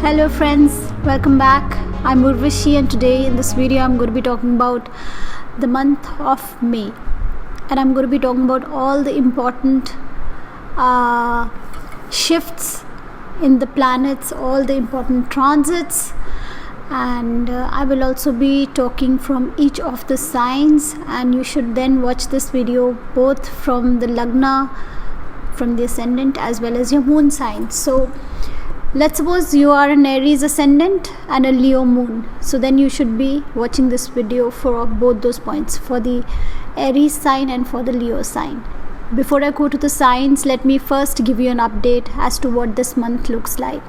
Hello friends, welcome back. I'm Urvashi and today in this video I'm going to be talking about the month of May, and I'm going to be talking about all the important shifts in the planets, all the important transits, and I will also be talking from each of the signs, and you should then watch this video both from the Lagna, from the ascendant, as well as your moon sign. So let's suppose you are an Aries ascendant and a Leo moon, so then you should be watching this video for both those points, for the Aries sign and for the Leo sign. Before I go to the signs, let me first give you an update as to what this month looks like.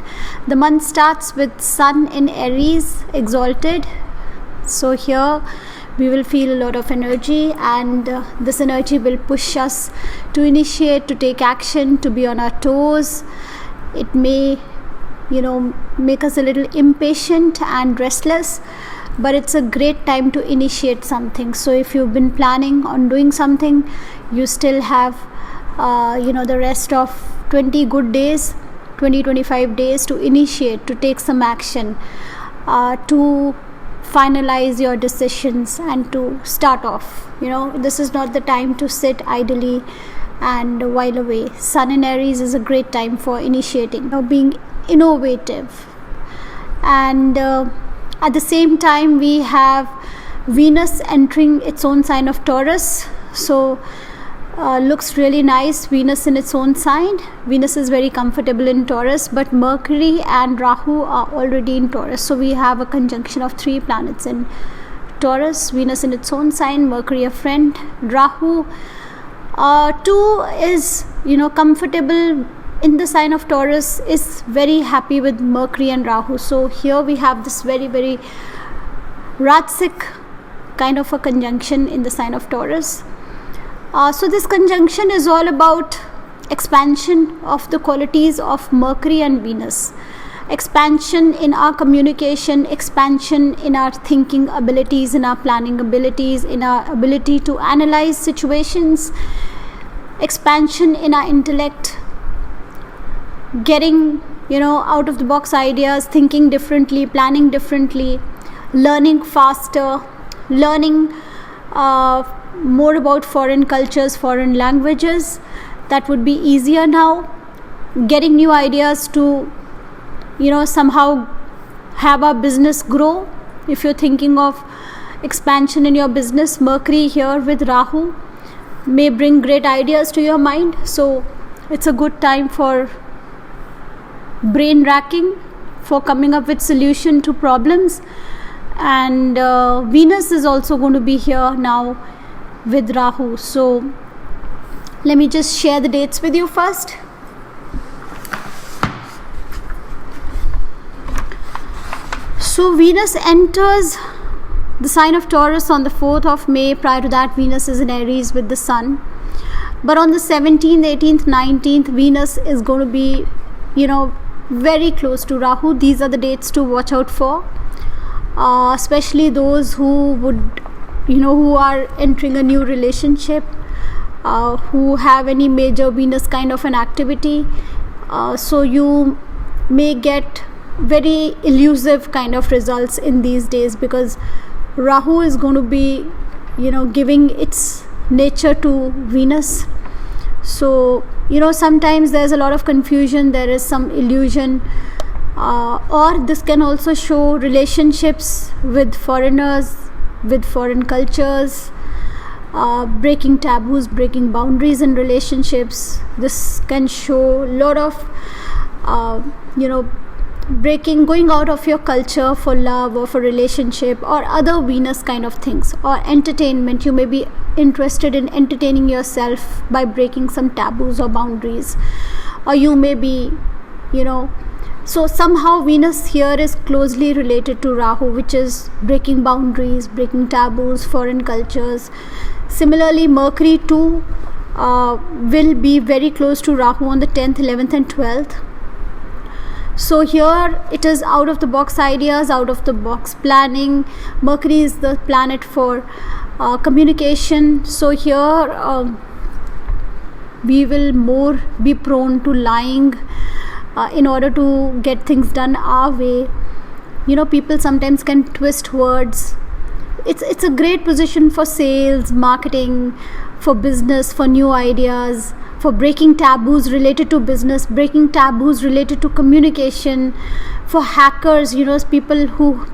The month starts with Sun in Aries exalted, so here we will feel a lot of energy, and this energy will push us to initiate, to take action, to be on our toes. It may make us a little impatient and restless, but it's a great time to initiate something. So if you've been planning on doing something, you still have the rest of 25 days to initiate, to take some action, to finalize your decisions and to start off. This is not the time to sit idly and while away. Sun in Aries is a great time for initiating, being innovative, and at the same time we have Venus entering its own sign of Taurus, so looks really nice. Venus in its own sign. Venus is very comfortable in Taurus, but Mercury and Rahu are already in Taurus, so we have a conjunction of 3 planets in Taurus. Venus in its own sign, Mercury a friend, Rahu too is comfortable in the sign of Taurus, is very happy with Mercury and Rahu. So here we have this very, very Rajasic kind of a conjunction in the sign of Taurus. So this conjunction is all about expansion of the qualities of Mercury and Venus, expansion in our communication, expansion in our thinking abilities, in our planning abilities, in our ability to analyze situations, expansion in our intellect, getting out of the box ideas, thinking differently, planning differently, learning faster, learning more about foreign cultures, foreign languages. That would be easier now. Getting new ideas to somehow have our business grow. If you're thinking of expansion in your business, Mercury here with Rahu may bring great ideas to your mind. So it's a good time for brain racking, for coming up with solution to problems. And Venus is also going to be here now with Rahu. So let me just share the dates with you first. So Venus enters the sign of Taurus on the 4th of May. Prior to that, Venus is in Aries with the Sun. But on the 17th, 18th, 19th, Venus is going to be, very close to Rahu. These are the dates to watch out for, especially those who would, who are entering a new relationship, who have any major Venus kind of an activity. So you may get very elusive kind of results in these days, because Rahu is going to be giving its nature to Venus. So sometimes there's a lot of confusion, there is some illusion, or this can also show relationships with foreigners, with foreign cultures, breaking taboos, breaking boundaries in relationships. This can show a lot of going out of your culture for love or for relationship or other Venus kind of things, or entertainment. You may be interested in entertaining yourself by breaking some taboos or boundaries, or you may be so somehow Venus here is closely related to Rahu, which is breaking boundaries, breaking taboos, foreign cultures. Similarly, Mercury too will be very close to Rahu on the 10th, 11th and 12th. So here it is out of the box ideas, out of the box planning. Mercury is the planet for communication. So here we will more be prone to lying, in order to get things done our way. People sometimes can twist words. It's a great position for sales, marketing, for business, for new ideas, for breaking taboos related to business, breaking taboos related to communication, for hackers, people who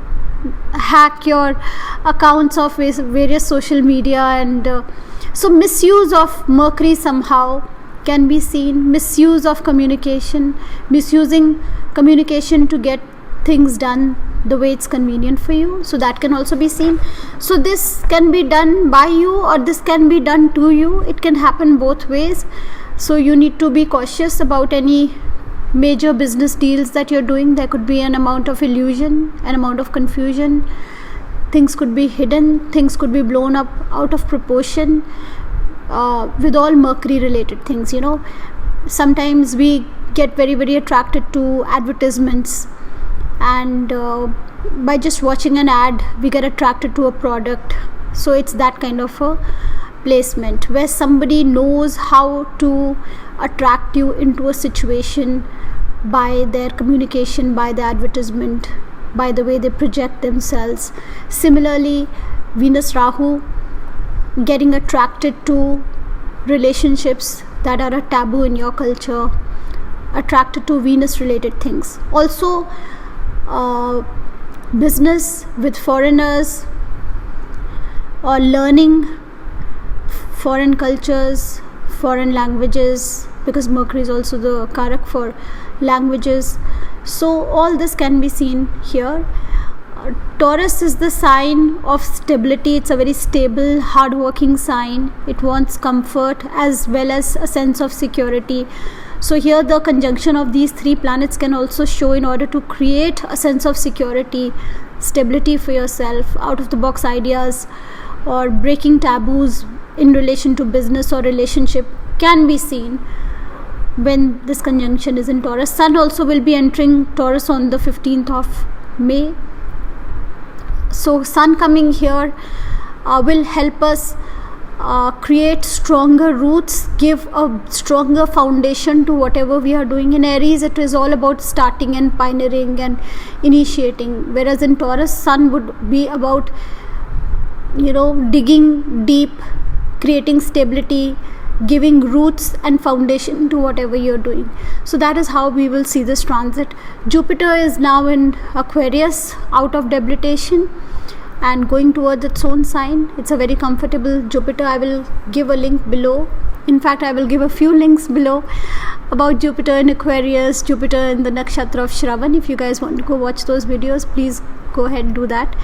hack your accounts of various social media. And so misuse of Mercury somehow can be seen. Misuse of communication, misusing communication to get things done the way it's convenient for you, so that can also be seen. So this can be done by you or this can be done to you. It can happen both ways, so you need to be cautious about any major business deals that you're doing. There could be an amount of illusion, an amount of confusion. Things could be hidden, things could be blown up out of proportion with all Mercury related things. Sometimes we get very, very attracted to advertisements, and by just watching an ad we get attracted to a product. So it's that kind of a placement where somebody knows how to attract you into a situation by their communication, by the advertisement, by the way they project themselves. Similarly, Venus Rahu, getting attracted to relationships that are a taboo in your culture, attracted to Venus related things. Also business with foreigners, or learning foreign cultures, foreign languages, because Mercury is also the karak for languages. So all this can be seen here. Taurus is the sign of stability. It's a very stable, hard-working sign. It wants comfort as well as a sense of security. So here the conjunction of these three planets can also show, in order to create a sense of security, stability for yourself, out-of-the-box ideas, or breaking taboos in relation to business or relationship can be seen when this conjunction is in Taurus. Sun also will be entering Taurus on the 15th of May. So Sun coming here will help us create stronger roots, give a stronger foundation to whatever we are doing. In Aries, it is all about starting and pioneering and initiating, whereas in Taurus, Sun would be about digging deep, creating stability, giving roots and foundation to whatever you're doing. So that is how we will see this transit. Jupiter is now in Aquarius, out of debilitation and going towards its own sign. It's a very comfortable Jupiter. I will give a link below. In fact, I will give a few links below about Jupiter in Aquarius, Jupiter in the nakshatra of Shravan. If you guys want to go watch those videos, please go ahead and do that.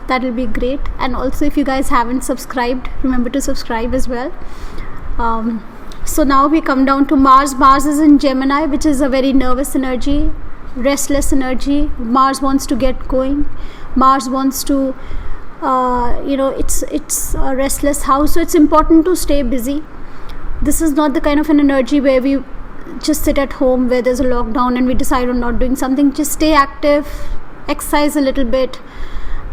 That will be great. And also, if you guys haven't subscribed, remember to subscribe as well. So now we come down to Mars. Mars is in Gemini, which is a very nervous energy, restless energy. Mars wants to get going. Mars wants to, it's a restless house. So it's important to stay busy. This is not the kind of an energy where we just sit at home where there's a lockdown and we decide on not doing something. Just stay active, exercise a little bit,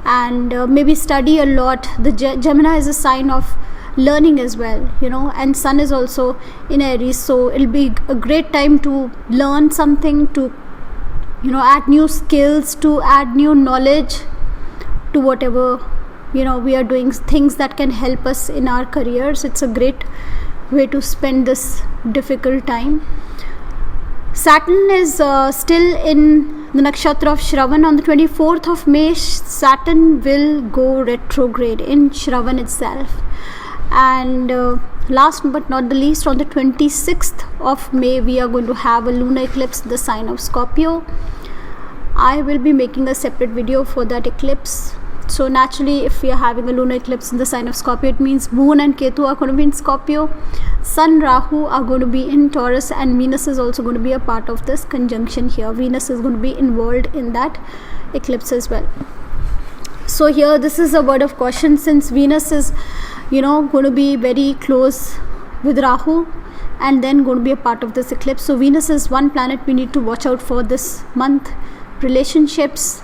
and maybe study a lot. The Gemini is a sign of learning as well, and Sun is also in Aries, so it'll be a great time to learn something, to add new skills, to add new knowledge to whatever we are doing, things that can help us in our careers. It's a great way to spend this difficult time. Saturn is still in the nakshatra of Shravan. On the 24th of May, Saturn will go retrograde in Shravan itself. And last but not the least, on the 26th of May, we are going to have a lunar eclipse in the sign of Scorpio. I will be making a separate video for that eclipse. So naturally, if we are having a lunar eclipse in the sign of Scorpio, it means Moon and Ketu are going to be in Scorpio, Sun, Rahu are going to be in Taurus, and Venus is also going to be a part of this conjunction here. Venus is going to be involved in that eclipse as well. So here, this is a word of caution, since Venus is going to be very close with Rahu and then going to be a part of this eclipse. So Venus is one planet we need to watch out for this month. Relationships,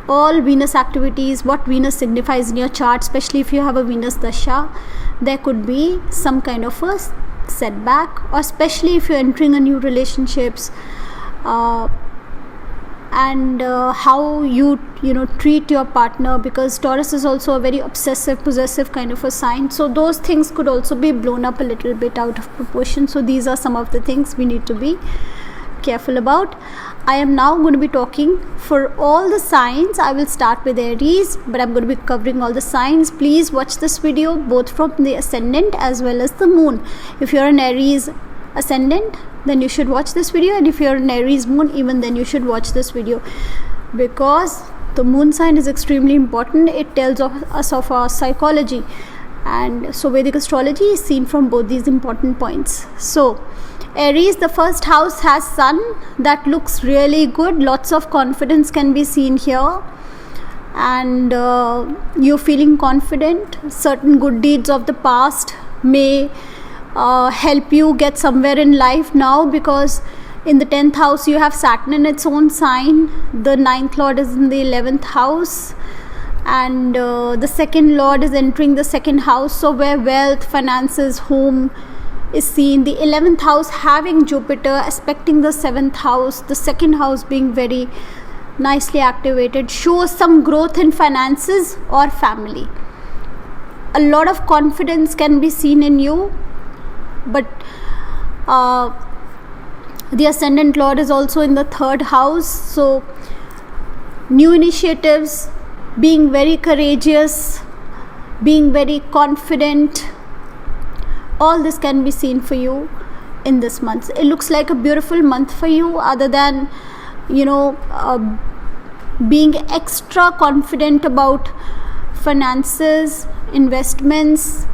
all Venus activities, what Venus signifies in your chart, especially if you have a Venus Dasha, there could be some kind of a setback, or especially if you're entering a new relationships, and how you treat your partner, because Taurus is also a very obsessive, possessive kind of a sign. So those things could also be blown up a little bit out of proportion. So these are some of the things we need to be careful about. I am now going to be talking for all the signs. I will start with Aries, but I'm going to be covering all the signs. Please watch this video both from the ascendant as well as the moon. If you're an Aries ascendant, then you should watch this video, and if you're an Aries moon, even then you should watch this video, because the moon sign is extremely important. It tells us of our psychology, and so Vedic astrology is seen from both these important points. So Aries, the first house has Sun. That looks really good. Lots of confidence can be seen here, and you're feeling confident. Certain good deeds of the past may help you get somewhere in life now, because in the 10th house you have Saturn in its own sign. The 9th lord is in the 11th house, and the second lord is entering the second house, so where wealth, finances, home is seen. The 11th house having Jupiter aspecting the 7th house, the second house being very nicely activated, shows some growth in finances or family. A lot of confidence can be seen in you, but the ascendant lord is also in the 3rd house, so new initiatives, being very courageous, being very confident, all this can be seen for you in this month. It looks like a beautiful month for you, other than being extra confident about finances, investments,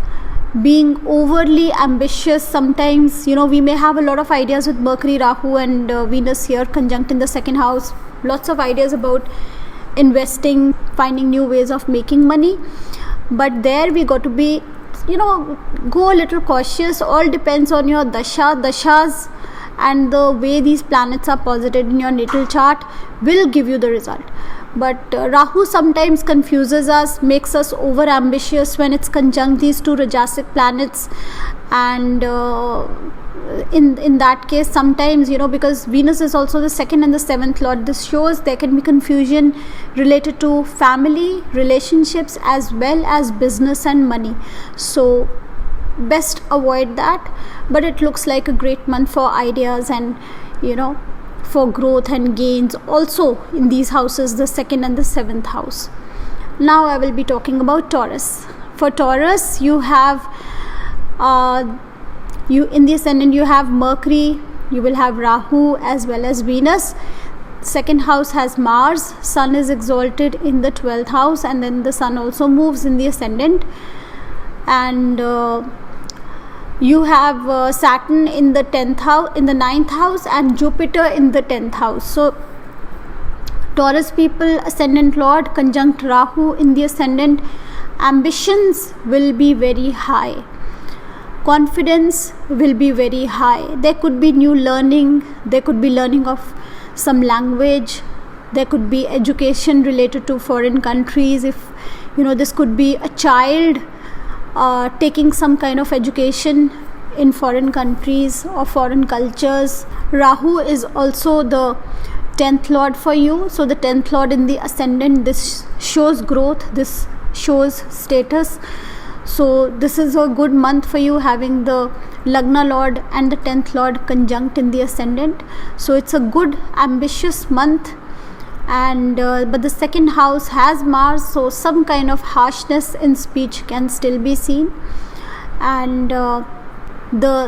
being overly ambitious. Sometimes we may have a lot of ideas with Mercury, Rahu and Venus here conjunct in the 2nd house. Lots of ideas about investing, finding new ways of making money, but there we got to be go a little cautious. All depends on your dashas, and the way these planets are posited in your natal chart will give you the result. But Rahu sometimes confuses us, makes us over ambitious when it's conjunct these two Rajasic planets, and in that case sometimes because Venus is also the 2nd and the 7th lord, this shows there can be confusion related to family, relationships, as well as business and money. So best avoid that. But it looks like a great month for ideas and for growth and gains also in these houses, the 2nd and the 7th house. Now I will be talking about Taurus. For Taurus, you have in the ascendant you have Mercury, you will have Rahu as well as Venus. 2nd house has Mars, Sun is exalted in the 12th house, and then the Sun also moves in the ascendant, and you have Saturn in the 10th house, in the 9th house, and Jupiter in the 10th house. So Taurus people, ascendant lord conjunct Rahu in the ascendant, ambitions will be very high, confidence will be very high. There could be new learning, there could be learning of some language, there could be education related to foreign countries. If this could be a child taking some kind of education in foreign countries or foreign cultures. Rahu is also the 10th lord for you, so the 10th lord in the ascendant, this shows growth, this shows status. So this is a good month for you, having the Lagna lord and the 10th lord conjunct in the ascendant. So it's a good ambitious month, and but the 2nd house has Mars, so some kind of harshness in speech can still be seen. And the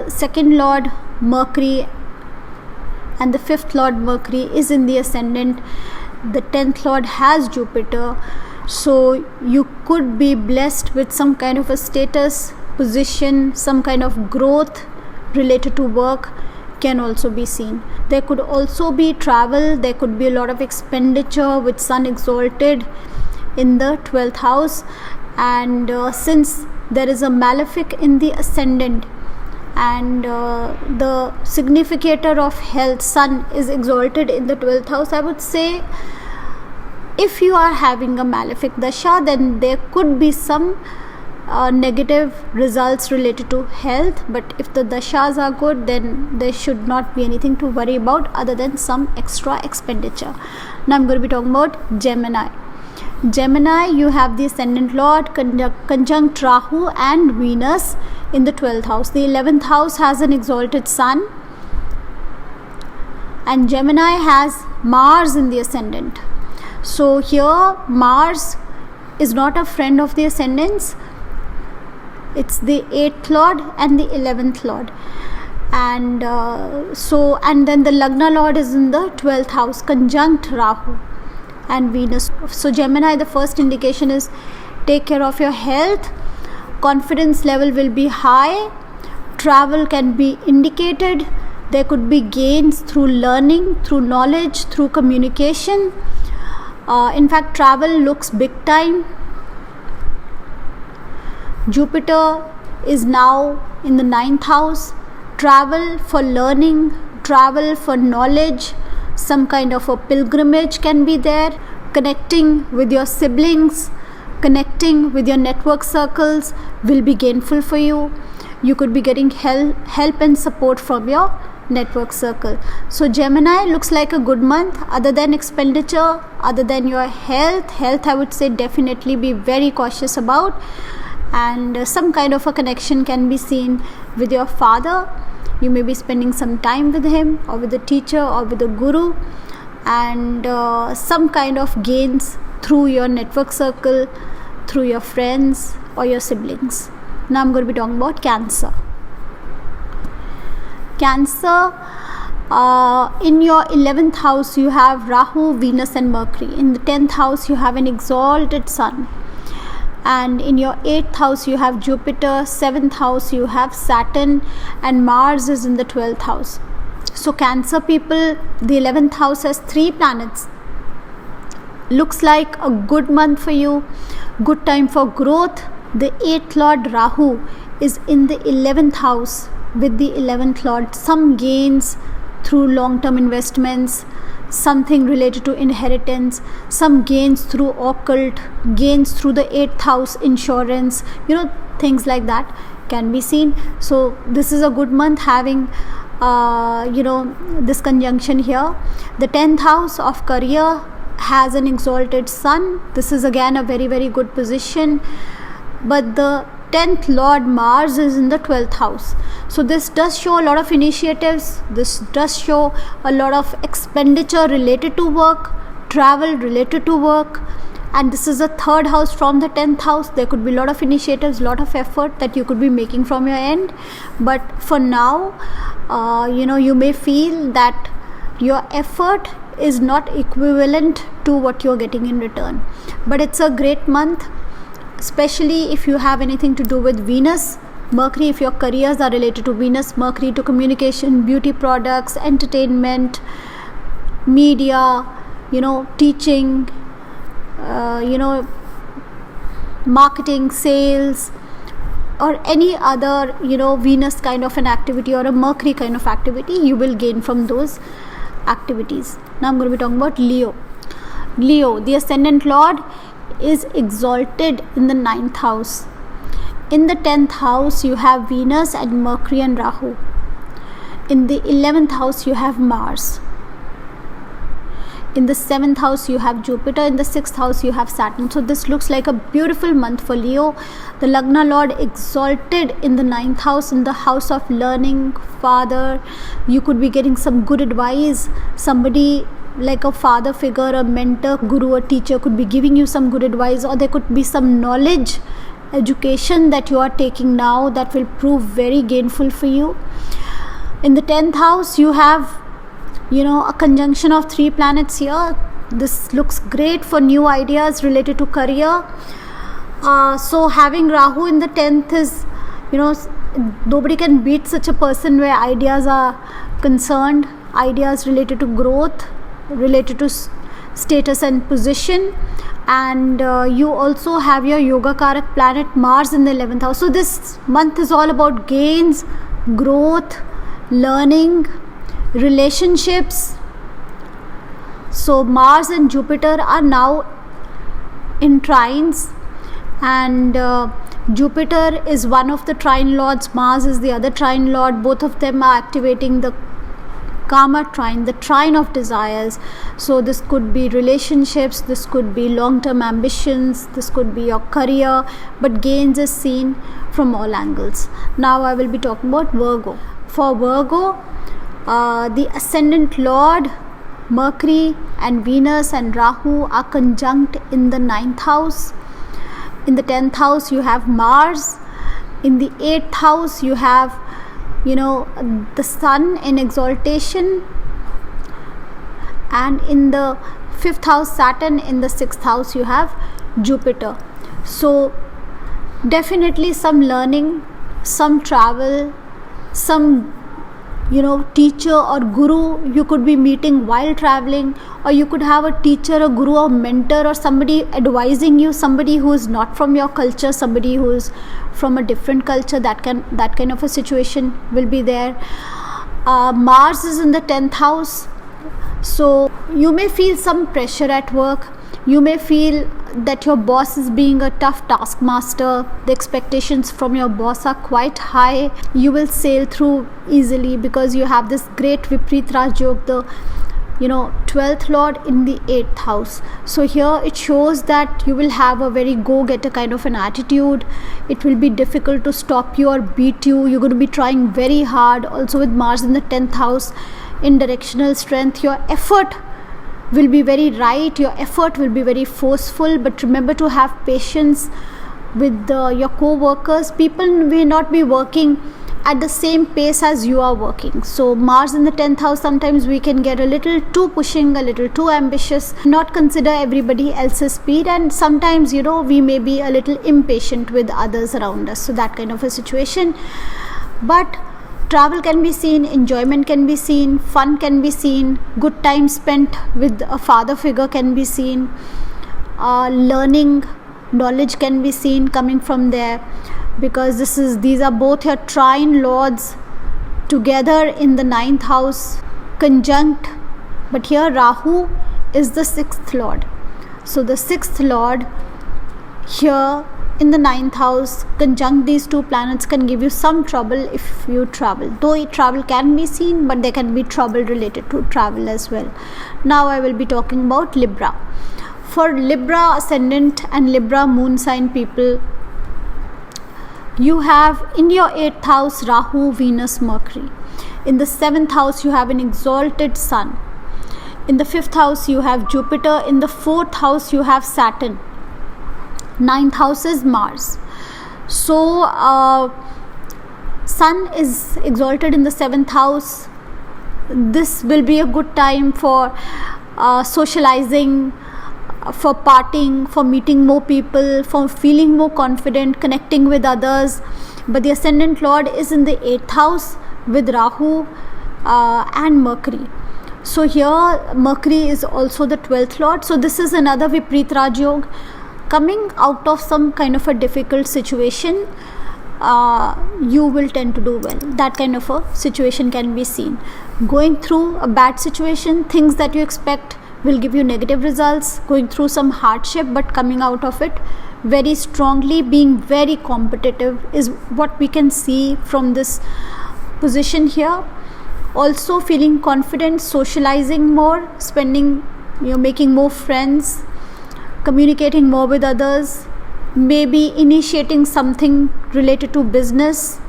2nd lord Mercury and the 5th lord Mercury is in the ascendant. The 10th lord has Jupiter, so you could be blessed with some kind of a status, position, some kind of growth related to work can also be seen. There could also be travel, there could be a lot of expenditure with Sun exalted in the 12th house, and since there is a malefic in the ascendant and the significator of health, Sun, is exalted in the 12th house, I would say if you are having a malefic dasha, then there could be some negative results related to health, but if the dashas are good, then there should not be anything to worry about other than some extra expenditure. Now I'm going to be talking about Gemini. Gemini, you have the ascendant lord conjunct Rahu and Venus in the 12th house. The 11th house has an exalted sun, and Gemini has Mars in the ascendant. So here Mars is not a friend of the ascendants. It's the 8th lord and the 11th lord, and then the Lagna lord is in the 12th house conjunct Rahu and Venus. So Gemini, the first indication is take care of your health. Confidence level will be high. Travel can be indicated. There could be gains through learning, through knowledge, through communication. In fact, travel looks big time. Jupiter is now in the 9th house. Travel for learning, travel for knowledge, some kind of a pilgrimage can be there. Connecting with your siblings, connecting with your network circles will be gainful for you. You could be getting help and support from your network circle. So Gemini looks like a good month. Other than expenditure, other than your health I would say definitely be very cautious about. And some kind of a connection can be seen with your father. You may be spending some time with him, or with a teacher, or with a guru, and some kind of gains through your network circle, through your friends or your siblings. Now I'm going to be talking about Cancer. Cancer, in your 11th house you have Rahu, Venus and Mercury. In the 10th house you have an exalted sun. And in your 8th house you have Jupiter, 7th house you have Saturn, and Mars is in the 12th house. So Cancer people, the 11th house has 3 planets. Looks like a good month for you, good time for growth. The 8th lord Rahu is in the 11th house with the 11th lord. Some gains through long-term investments, something related to inheritance, some gains through occult, gains through the 8th house insurance, things like that can be seen. So this is a good month having this conjunction here. The 10th house of career has an exalted sun. This is again a very, very good position, but the 10th lord Mars is in the 12th house. So this does show a lot of initiatives. This does show a lot of expenditure related to work, travel related to work, and this is a 3rd house from the 10th house. There could be a lot of initiatives, lot of effort that you could be making from your end, but for now you may feel that your effort is not equivalent to what you're getting in return. But it's a great month, especially if you have anything to do with Venus, Mercury, if your careers are related to Venus, Mercury to communication, beauty products, entertainment, media, teaching, marketing, sales, or any other Venus kind of an activity or a Mercury kind of activity, you will gain from those activities. Now I'm going to be talking about Leo. Leo, the ascendant lord is exalted in the 9th house. In the 10th house you have Venus and Mercury and Rahu. In the 11th house you have Mars. In the 7th house you have Jupiter. In the 6th house you have Saturn. So this looks like a beautiful month for Leo. The Lagna lord exalted in the 9th house, in the house of learning, father. You could be getting some good advice. Somebody like a father figure, a mentor, guru, a teacher could be giving you some good advice, or there could be some knowledge, education that you are taking now that will prove very gainful for you. In the 10th house you have a conjunction of 3 planets here. This looks great for new ideas related to career. So having Rahu in the 10th is, nobody can beat such a person where ideas are concerned, ideas related to growth, related to status and position. And you also have your Yoga Karak planet Mars in the 11th house. So this month is all about gains, growth, learning, relationships. So Mars and Jupiter are now in trines, and Jupiter is one of the trine lords, Mars is the other trine lord. Both of them are activating the Karma trine, the trine of desires. So this could be relationships, this could be long-term ambitions, this could be your career, but gains is seen from all angles. Now I will be talking about Virgo. For Virgo, the ascendant lord Mercury and Venus and Rahu are conjunct in the 9th house. In the 10th house you have Mars. In the 8th house you have the sun in exaltation, and in the 5th house Saturn. In the 6th house you have Jupiter. So definitely some learning, some travel, some teacher or guru you could be meeting while traveling, or you could have a teacher, a guru, or mentor, or somebody advising you, somebody who is not from your culture, somebody who is from a different culture. That kind of a situation will be there. Mars is in the 10th house, so you may feel some pressure at work. You may feel that your boss is being a tough taskmaster. The expectations from your boss are quite high. You will sail through easily because you have this great Vipreet Raj Yoga, the 12th lord in the 8th house. So here it shows that you will have a very go-getter kind of an attitude. It will be difficult to stop you or beat you. You're going to be trying very hard. Also with Mars in the 10th house in directional strength, your effort will be very right, your effort will be very forceful, but remember to have patience with your co-workers. People may not be working at the same pace as you are working. So Mars in the 10th house, sometimes we can get a little too pushing, a little too ambitious, not consider everybody else's speed, and sometimes we may be a little impatient with others around us. So that kind of a situation. But travel can be seen, enjoyment can be seen, fun can be seen, good time spent with a father figure can be seen, learning, knowledge can be seen coming from there, because these are both your trine lords together in the 9th house, conjunct. But here Rahu is the 6th lord. So the 6th lord here in the 9th house conjunct these two planets can give you some trouble if you travel. Though travel can be seen, but there can be trouble related to travel as well. Now I will be talking about Libra. For Libra ascendant and Libra moon sign people, you have in your 8th house Rahu, Venus, Mercury. In the 7th house you have an exalted sun. In the 5th house you have Jupiter. In the 4th house you have Saturn. 9th house is Mars. So sun is exalted in the 7th house. This will be a good time for socializing, for partying, for meeting more people, for feeling more confident, connecting with others. But the ascendant lord is in the 8th house with Rahu and Mercury. So here Mercury is also the 12th lord. So this is another Vipreet Raj Yoga. Coming out of some kind of a difficult situation, you will tend to do well. That kind of a situation can be seen. Going through a bad situation, things that you expect will give you negative results. Going through some hardship, but coming out of it very strongly, being very competitive is what we can see from this position here. Also feeling confident, socializing more, making more friends, communicating more with others, maybe initiating something related to business,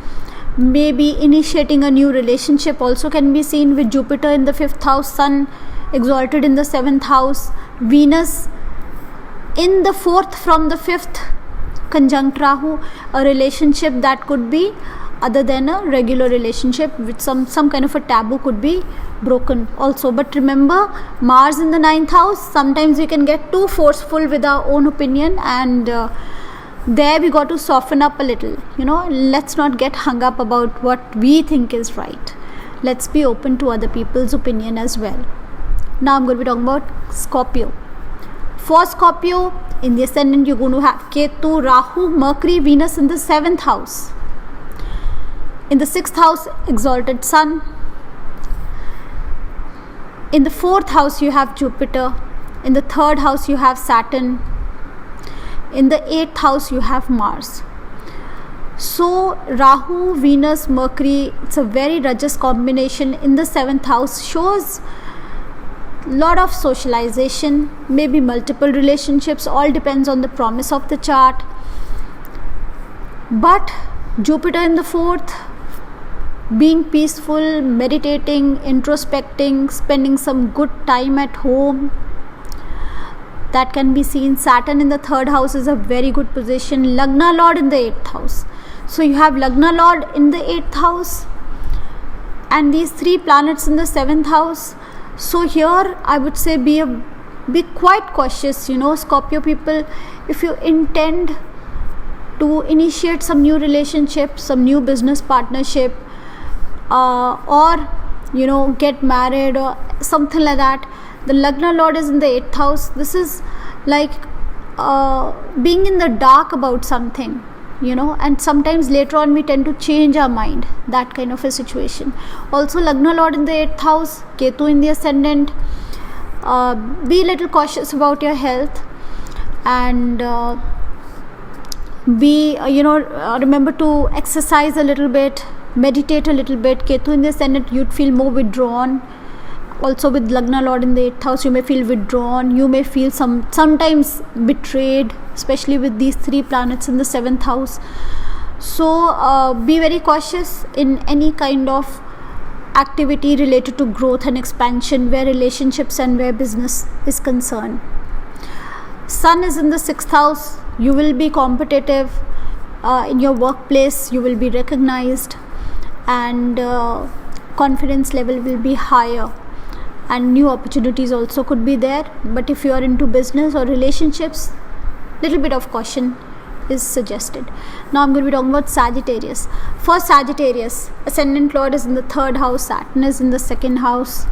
maybe initiating a new relationship also can be seen with Jupiter in the 5th house, Sun exalted in the 7th house, Venus in the 4th from the 5th conjunct Rahu. A relationship that could be other than a regular relationship with some kind of a taboo could be broken also. But remember, Mars in the 9th house, sometimes we can get too forceful with our own opinion, and there we got to soften up a little. Let's not get hung up about what we think is right. Let's be open to other people's opinion as well. Now I'm going to be talking about Scorpio. For Scorpio, in the ascendant you're going to have Ketu, Rahu, Mercury, Venus in the 7th house. In the 6th house, exalted Sun. In the 4th house you have Jupiter. In the 3rd house you have Saturn. In the 8th house you have Mars. So Rahu, Venus, Mercury, it's a very Rajas combination in the 7th house, shows lot of socialization, maybe multiple relationships, all depends on the promise of the chart. But Jupiter in the 4th, being peaceful, meditating, introspecting, spending some good time at home, that can be seen. Saturn in the 3rd house is a very good position. Lagna Lord in the 8th house. So you have Lagna Lord in the 8th house and these 3 planets in the 7th house. So here I would say be quite cautious, Scorpio people. If you intend to initiate some new relationship, some new business partnership, or get married or something like that, the Lagna Lord is in the 8th house. This is like being in the dark about something, and sometimes later on we tend to change our mind, that kind of a situation. Also Lagna Lord in the 8th house, Ketu in the ascendant. Be a little cautious about your health, and remember to exercise a little bit, meditate a little bit. Ketu in the ascendant, you'd feel more withdrawn. Also with Lagna Lord in the 8th house, you may feel withdrawn, you may feel sometimes betrayed, especially with these 3 planets in the 7th house. So be very cautious in any kind of activity related to growth and expansion, where relationships and where business is concerned. Sun is in the 6th house. You will be competitive in your workplace, you will be recognized, and confidence level will be higher, and new opportunities also could be there. But if you are into business or relationships, little bit of caution is suggested. Now I'm going to be talking about Sagittarius. For Sagittarius, ascendant Lord is in the 3rd house, Saturn is in the 2nd house.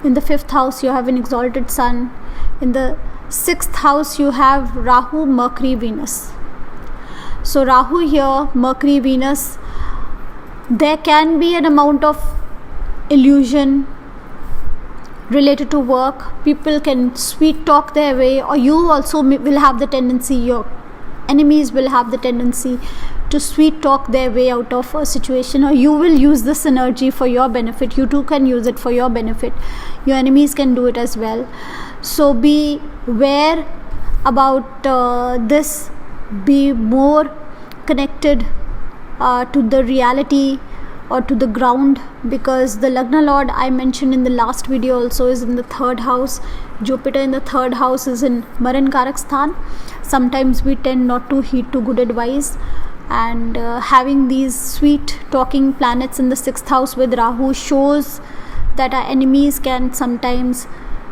In the 5th house you have an exalted Sun. In the 6th house you have Rahu, Mercury, Venus. So Rahu here, Mercury, Venus, there can be an amount of illusion related to work. People can sweet talk their way, or you also will have the tendency, your enemies will have the tendency to sweet talk their way out of a situation, or you will use this energy for your benefit. You too can use it for your benefit. Your enemies can do it as well. So be aware about this. Be more connected to the reality or to the ground, because the Lagna Lord I mentioned in the last video also is in the 3rd house. Jupiter in the 3rd house is in Maran Karak Sthan. Sometimes we tend not to heed to good advice, and having these sweet talking planets in the 6th house with Rahu shows that our enemies can sometimes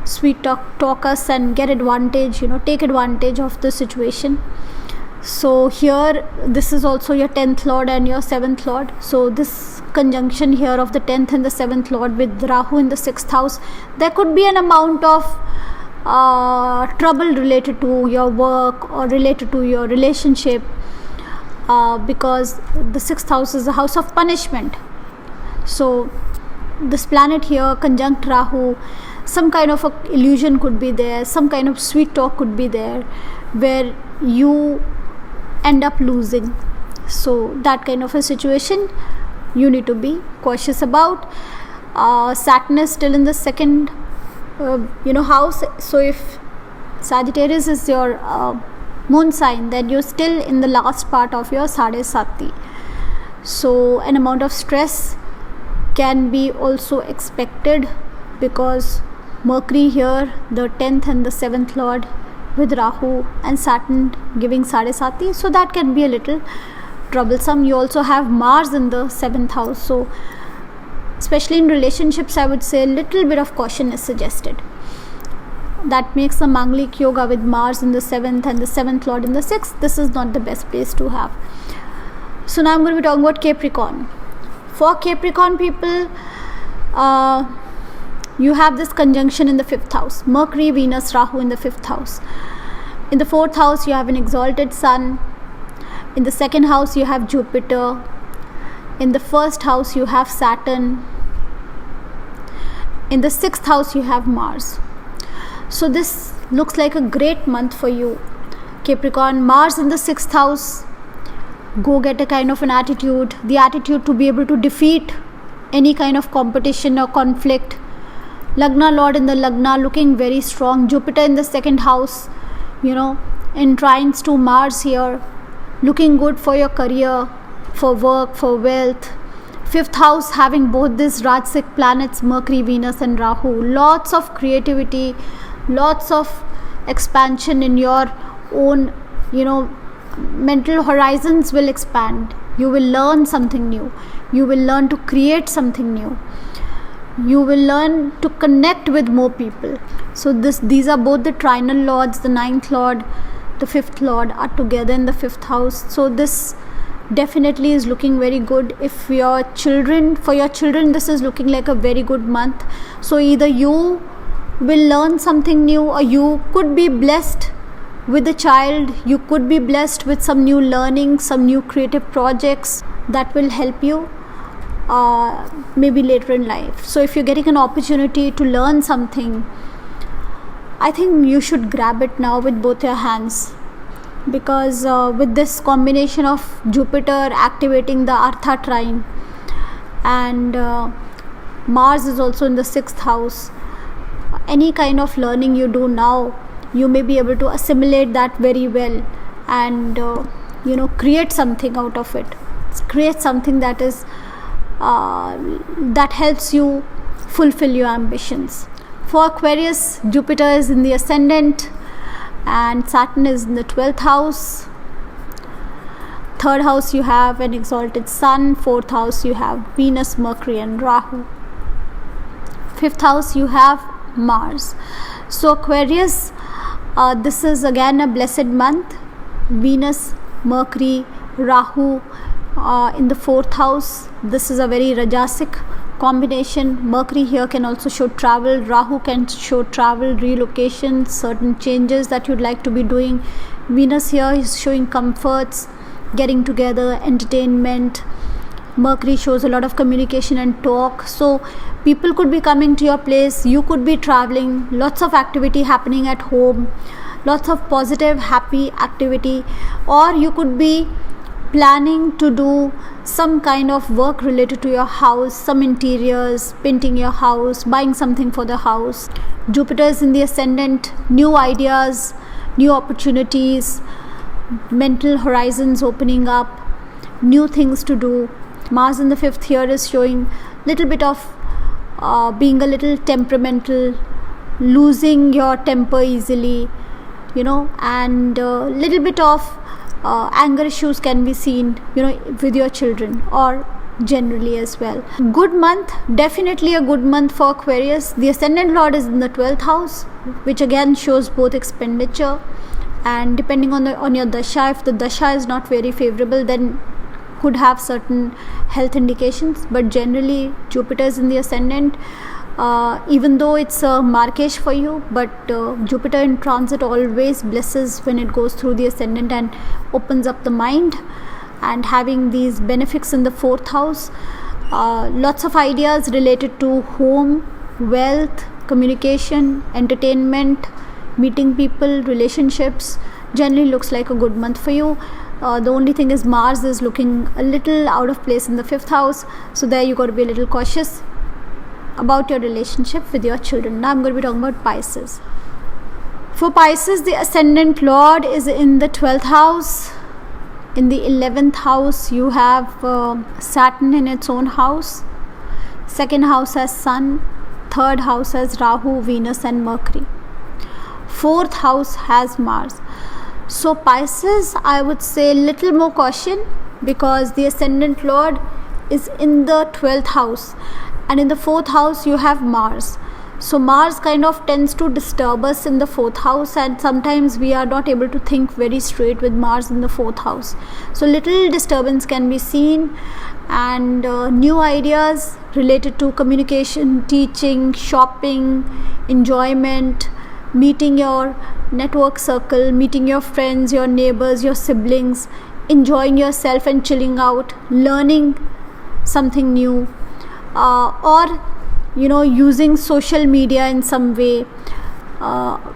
sweet talk us and get advantage, take advantage of the situation. So here this is also your 10th Lord and your 7th Lord. So this conjunction here of the 10th and the 7th Lord with Rahu in the 6th house, there could be an amount of trouble related to your work or related to your relationship, because the 6th house is a house of punishment. So this planet here conjunct Rahu, some kind of a illusion could be there, some kind of sweet talk could be there, where you end up losing. So that kind of a situation you need to be cautious about. Saturn is still in the 2nd house. So if Sagittarius is your moon sign, then you're still in the last part of your Sadhe Sati. So an amount of stress can be also expected, because Mercury here, the 10th and the 7th Lord with Rahu and Saturn giving Sadhe Sati, so that can be a little troublesome. You also have Mars in the 7th house, so especially in relationships I would say a little bit of caution is suggested. That makes a Manglik Yoga with Mars in the 7th and the 7th Lord in the 6th. This is not the best place to have. So now I'm going to be talking about Capricorn. For Capricorn people, you have this conjunction in the 5th house, Mercury, Venus, Rahu in the 5th house. In the 4th house you have an exalted Sun. In the 2nd house you have Jupiter. In the 1st house you have Saturn. In the 6th house you have Mars. So this looks like a great month for you, Capricorn. Mars in the 6th house, go get a kind of an attitude, the attitude to be able to defeat any kind of competition or conflict. Lagna Lord in the Lagna looking very strong. Jupiter in the second house, in trines to Mars here, looking good for your career, for work, for wealth. Fifth house having both these Rajasic planets, Mercury, Venus and Rahu. Lots of creativity, lots of expansion in your own, mental horizons will expand. You will learn something new. You will learn to create something new. You will learn to connect with more people. So these are both the trinal lords, the ninth lord, the fifth lord are together in the fifth house. So this definitely is looking very good. For your children, this is looking like a very good month. So either you will learn something new, or you could be blessed with a child. You could be blessed with some new learning, some new creative projects that will help you maybe later in life. So if you're getting an opportunity to learn something, I think you should grab it now with both your hands, because with this combination of Jupiter activating the Artha trine and Mars is also in the sixth house, any kind of learning you do now, you may be able to assimilate that very well and create something out of it. Create something that is that helps you fulfill your ambitions. For Aquarius, Jupiter is in the ascendant and Saturn is in the 12th house. Third house you have an exalted Sun. Fourth house you have Venus, Mercury and Rahu. Fifth house you have Mars. So Aquarius, this is again a blessed month. Venus, Mercury, Rahu in the fourth house. This is a very Rajasic combination. Mercury here can also show travel. Rahu can show travel, relocation, certain changes that you'd like to be doing. Venus here is showing comforts, getting together, entertainment. Mercury shows a lot of communication and talk. So people could be coming to your place, you could be traveling, lots of activity happening at home, lots of positive, happy activity, or you could be planning to do some kind of work related to your house, some interiors, painting your house, buying something for the house. Jupiter is in the ascendant, new ideas, new opportunities, mental horizons opening up, new things to do. Mars in the fifth here is showing little bit of being a little temperamental, losing your temper easily, and little bit of anger issues can be seen, with your children or generally as well. Good month, definitely a good month for Aquarius. The ascendant lord is in the 12th house, which again shows both expenditure, and depending on your dasha, if the dasha is not very favorable, then could have certain health indications. But generally Jupiter is in the ascendant, even though it's a Markesh for you, but Jupiter in transit always blesses when it goes through the ascendant and opens up the mind. And having these benefics in the fourth house, lots of ideas related to home, wealth, communication, entertainment, meeting people, relationships. Generally looks like a good month for you. The only thing is Mars is looking a little out of place in the fifth house, so there you got to be a little cautious about your relationship with your children. Now I'm going to be talking about Pisces. For Pisces, the ascendant lord is in the 12th house. In the 11th house you have Saturn in its own house. Second house has Sun. Third house has Rahu, Venus and Mercury. Fourth house has Mars. So Pisces, I would say little more caution, because the ascendant lord is in the 12th house, and in the fourth house you have Mars. So Mars kind of tends to disturb us in the fourth house, and sometimes we are not able to think very straight with Mars in the fourth house. So little disturbance can be seen, and new ideas related to communication, teaching, shopping, enjoyment, meeting your network circle, meeting your friends, your neighbors, your siblings, enjoying yourself and chilling out, learning something new, or using social media in some way,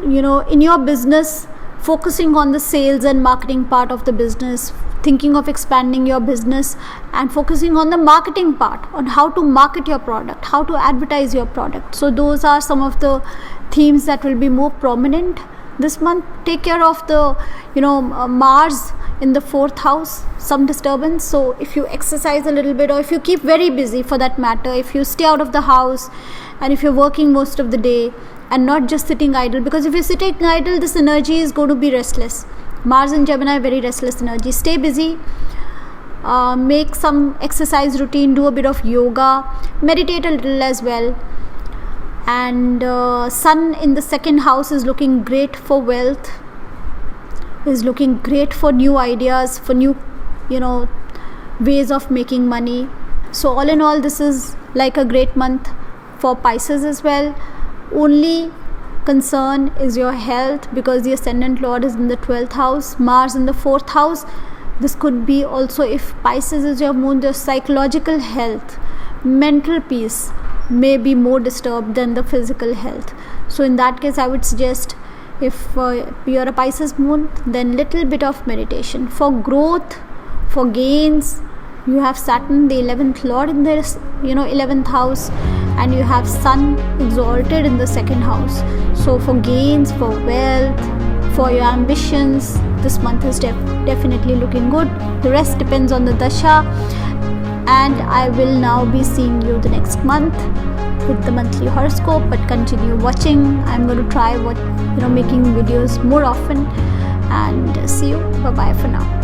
in your business, focusing on the sales and marketing part of the business, thinking of expanding your business and focusing on the marketing part, on how to market your product, how to advertise your product. So those are some of the themes that will be more prominent this month. Take care of the Mars in the 4th house, some disturbance. So if you exercise a little bit, or if you keep very busy, for that matter, if you stay out of the house and if you're working most of the day and not just sitting idle, because if you're sitting idle, this energy is going to be restless. Mars in Gemini, very restless energy. Stay busy, make some exercise routine, do a bit of yoga, meditate a little as well. And Sun in the 2nd house is looking great for wealth, is looking great for new ideas, for new ways of making money. So all in all, this is like a great month for Pisces as well. Only concern is your health, because the ascendant lord is in the 12th house, Mars in the 4th house. This could be also, if Pisces is your moon, the psychological health, mental peace may be more disturbed than the physical health. So in that case, I would suggest, if you're a Pisces moon, then little bit of meditation. For growth, for gains, you have Saturn, the 11th lord, in this 11th house, and you have Sun exalted in the 2nd house. So for gains, for wealth, for your ambitions, this month is definitely looking good. The rest depends on the dasha, and I will now be seeing you the next month with the monthly horoscope. But continue watching. I'm going to try making videos more often, and see you. Bye bye for now.